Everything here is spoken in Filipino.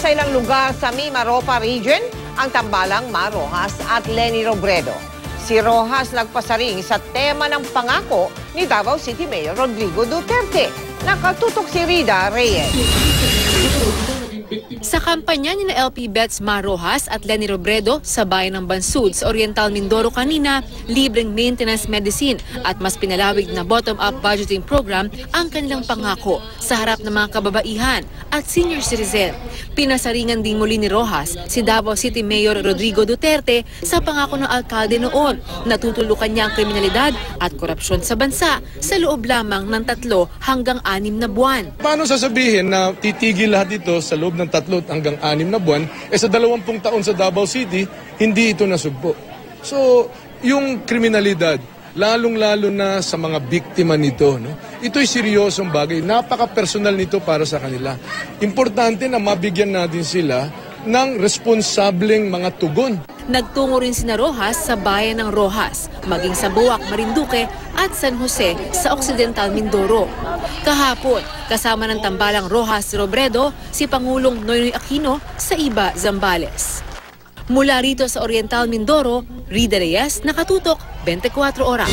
Sa ilang lugar sa Mimaropa Region, ang tambalang Mar Rojas at Leni Robredo. Si Rojas nagpasaring sa tema ng pangako ni Davao City Mayor Rodrigo Duterte. Nakatutok si Rida Reyes. Sa kampanya ni LP Bets Mar Rojas at Leni Robredo sa bayan ng Bansud sa Oriental Mindoro kanina, libreng maintenance medicine at mas pinalawig na bottom-up budgeting program ang kanilang pangako sa harap ng mga kababaihan at senior citizen. Pinasaringan din muli ni Rojas si Davao City Mayor Rodrigo Duterte sa pangako ng alkalde noon na tutulukan niya ang kriminalidad at korupsyon sa bansa sa loob lamang ng 3 hanggang 6 na buwan. Paano sasabihin na titigil lahat ito sa loob ng 3 hanggang 6 na buwan, sa 20 taon sa Davao City, hindi ito nasugpo. So, yung kriminalidad, lalong-lalo na sa mga biktima nito, no? Ito'y seryosong bagay. Napaka-personal nito para sa kanila. Importante na mabigyan natin sila ng responsableng mga tugon. Nagtungo rin sina Rojas sa bayan ng Rojas, maging sa Buwak, Marinduque at San Jose sa Occidental Mindoro. Kahapon, kasama ng tambalang Rojas Robredo, si Pangulong Noynoy Aquino sa Iba, Zambales. Mula rito sa Oriental Mindoro, Rida Reyes, nakatutok 24 oras.